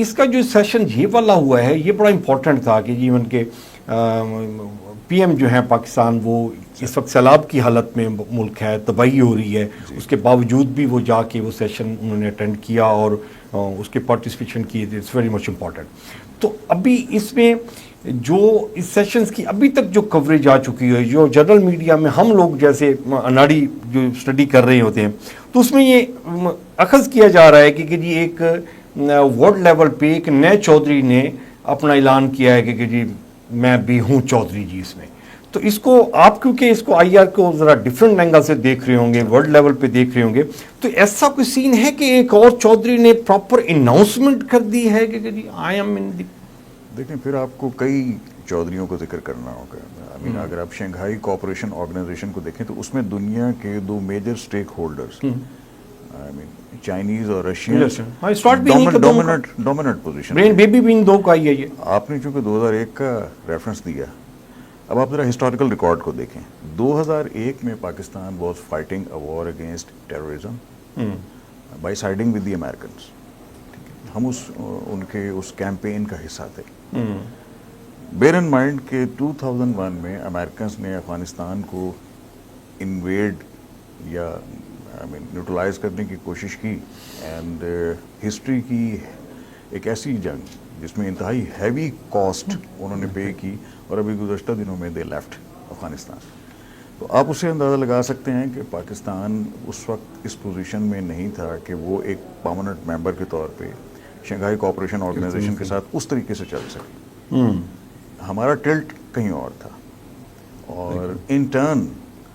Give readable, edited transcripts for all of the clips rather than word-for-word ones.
اس کا جو سیشن یہ والا ہوا ہے یہ بڑا امپورٹنٹ تھا کہ ایون کے پی ایم جو ہیں پاکستان وہ اس وقت سیلاب کی حالت میں ملک ہے، تباہی ہو رہی ہے، اس کے باوجود بھی وہ جا کے وہ سیشن انہوں نے اٹینڈ کیا اور اس کے پارٹیسپیشن کی. It's very much important. تو ابھی اس میں جو اس سیشنز کی ابھی تک جو کوریج آ چکی ہے، جو جنرل میڈیا میں ہم لوگ جیسے اناڑی جو اسٹڈی کر رہے ہوتے ہیں، تو اس میں یہ اخذ کیا جا رہا ہے کہ جی ایک ورلڈ لیول پہ ایک نئے چودھری نے اپنا اعلان کیا ہے کہ جی میں بھی ہوں چودھری جی اس میں. تو اس کو آپ کیونکہ اس کو آئی آر کو ذرا ڈفرینٹ اینگل سے دیکھ رہے ہوں گے، ورلڈ لیول پہ دیکھ رہے ہوں گے، تو ایسا کوئی سین ہے کہ ایک اور چودھری نے پراپر اناؤنسمنٹ کر دی ہے کہ جی آئی ایم ان دی. دیکھیں پھر آپ کو کئی چودھریوں کو ذکر کرنا ہوگا. اگر آپ شنگھائی کوآپریشن آرگنائزیشن کو دیکھیں تو اس میں دنیا کے دو میجر اسٹیک ہولڈرز چائنیز اور رشین ڈومیننٹ پوزیشن. بیبی بھی ان دو کا ہی ہے. یہ آپ نے چونکہ 2001 کا ریفرنس دیا، اب آپ ذرا ہسٹوریکل ریکارڈ کو دیکھیں. 2001 میں Pakistan was fighting a war against terrorism by siding with the Americans. ہم ان کے اس کیمپین کا حصہ تھے. بیئر ان مائنڈ کہ 2001 میں امریکنس نے افغانستان کو انویڈ یا نیوٹرلائز کرنے کی کوشش کی، اینڈ ہسٹری کی ایک ایسی جنگ جس میں انتہائی ہیوی کاسٹ انہوں نے پے کی، اور ابھی گزشتہ دنوں میں دے لیفٹ افغانستان. تو آپ اسے اندازہ لگا سکتے ہیں کہ پاکستان اس وقت اس پوزیشن میں نہیں تھا کہ وہ ایک پرماننٹ ممبر کے طور پہ شنگھائی کوآپریشن آرگنائزیشن کے ساتھ اس طریقے سے چل سکے. ہمارا ٹلٹ کہیں اور تھا، اور ان ٹرن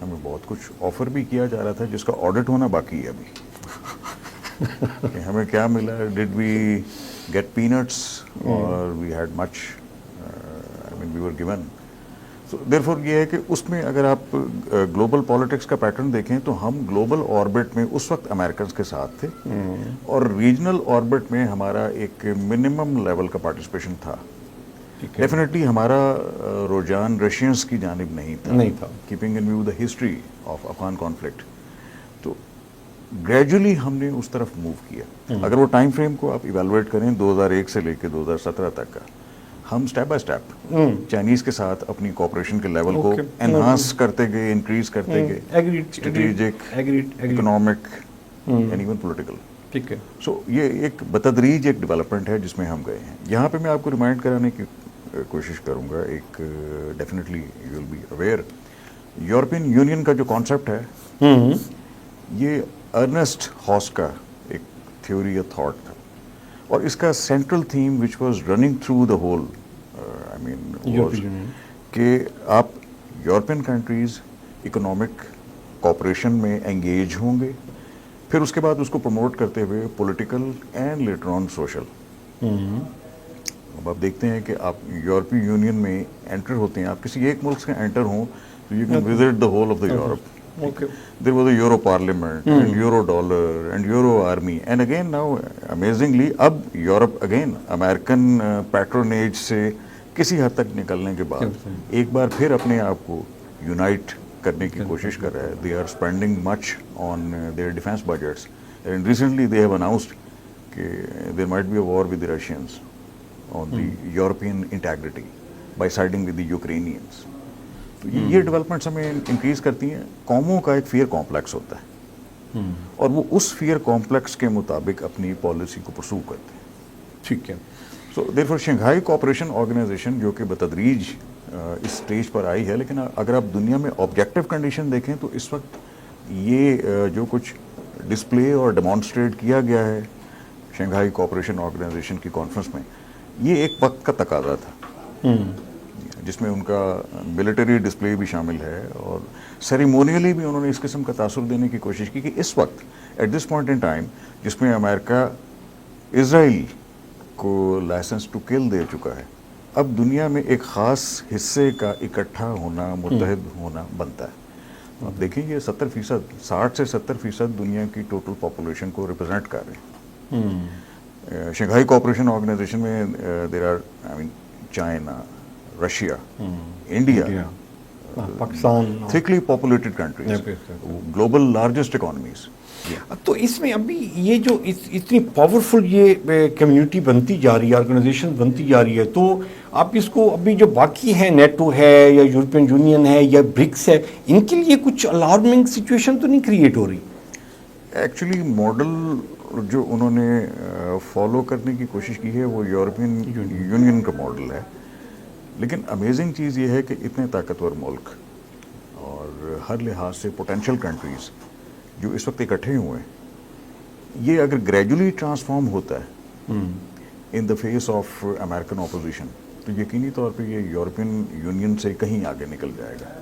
ہمیں بہت کچھ آفر بھی کیا جا رہا تھا جس کا آڈٹ ہونا باقی ہے ابھی. کہ ہمیں کیا ملا، ڈڈ وی گیٹ پینٹس اور we had much we were given. سو دیئرفور یہ ہے کہ اس میں اگر آپ گلوبل پالیٹکس کا پیٹرن دیکھیں تو ہم گلوبل آربٹ میں اس وقت امریکنس کے ساتھ تھے، اور ریجنل آربٹ میں ہمارا ایک منیمم لیول کا پارٹیسپیشن تھا. ڈیفینیٹلی ہمارا رجحان رشینس کی جانب نہیں تھا، keeping in view the history of Afghan conflict. تو گریجولی ہم نے اس طرف موو کیا. اگر وہ ٹائم فریم کو آپ ایویلویٹ کریں 2001 سے لے کے 2017 تک کا، ہم اسٹیپ بائی اسٹیپ چائنیز کے ساتھ اپنی کوآپریشن کے لیول کو انہانس کرتے گئے، انکریز کرتے گئے، strategic, economic and even political. ٹھیک ہے. سو یہ ایک بتدریج ایک ڈیولپمنٹ ہے جس میں ہم گئے ہیں. یہاں پہ میں آپ کو ریمائنڈ کرانے کی کوشش کروں گا، ایک definitely you will be aware, European Union کا جو کانسیپٹ ہے یہ ارنسٹ ہاس کا ایک تھیوری یا تھاٹ تھا، اور اس کا central theme which was running through the whole کہ آپ یورپین کنٹریز اکنامک کوآپریشن میں انگیج ہوں گے، پھر اس کے بعد اس کو پروموٹ کرتے ہوئے political and later on social. اب آپ دیکھتے ہیں کہ آپ یورپی یونین میں انٹر ہوتے ہیں، آپ کسی ایک ملک سے انٹر ہوں تو you can visit the whole of the Europe. There was a Euro Parliament and Euro dollar and Euro army, and again now amazingly اب یورپ اگین امریکن پیٹرونیج سے کسی حد تک نکلنے کے بعد ایک بار پھر اپنے آپ کو یونائٹ کرنے کی کوشش کر رہا ہے. They are spending much on their defense budgets, and recently they have announced کہ there might be a war with the Russians on the European integrity by siding with the Ukrainians. یہ developments ہمیں increase کرتی ہیں. قوموں کا ایک fair complex ہوتا ہے، اور وہ اس فیئر کمپلیکس کے مطابق اپنی پالیسی کو پرسو کرتے ہیں. ٹھیک ہے. سو دیئرفور شنگھائی کوآپریشن آرگنائزیشن جو کہ بتدریج اس اسٹیج پر آئی ہے، لیکن اگر آپ دنیا میں آبجیکٹو کنڈیشن دیکھیں تو اس وقت یہ جو کچھ ڈسپلے اور ڈیمانسٹریٹ کیا گیا ہے شنگھائی کوآپریشن آرگنائزیشن کی کانفرنس میں، یہ ایک وقت کا تقاضا تھا جس میں ان کا ملٹری ڈسپلے بھی شامل ہے، اور سیریمونیلی بھی انہوں نے اس قسم کا تاثر دینے کی کوشش کی کہ اس وقت at this point in time جس میں امریکہ اسرائیل کو لائسنس ٹو کل دے چکا ہے، اب دنیا میں ایک خاص حصے کا اکٹھا ہونا، متحد ہونا بنتا ہے. آپ دیکھیں یہ 70%، 60 سے 70% دنیا کی ٹوٹل پاپولیشن کو ریپرزینٹ کر رہے ہیں. شنگھائی کوآپریشن آرگنائزیشن میں there are China, Russia, India, Pakistan, thickly populated countries, global largest economies. تو اس میں ابھی یہ جو اتنی پاورفل یہ کمیونٹی بنتی جا رہی ہے، آرگنائزیشن بنتی جا رہی ہے، تو آپ اس کو ابھی جو باقی ہے، نیٹو ہے یا یورپین یونین ہے یا برکس ہے، ان کے لیے کچھ الارمنگ سچویشن تو نہیں کریٹ ہو رہی؟ ایکچولی ماڈل جو انہوں نے فالو کرنے کی کوشش کی ہے وہ یورپین یونین کا ماڈل ہے، لیکن امیزنگ چیز یہ ہے کہ اتنے طاقتور ملک اور ہر لحاظ سے پوٹینشیل کنٹریز جو اس وقت اکٹھے ہوئے ہیں، یہ اگر گریجولی ٹرانسفارم ہوتا ہے in the face of American opposition تو یقینی طور پہ یہ یورپین یونین سے کہیں آگے نکل جائے گا.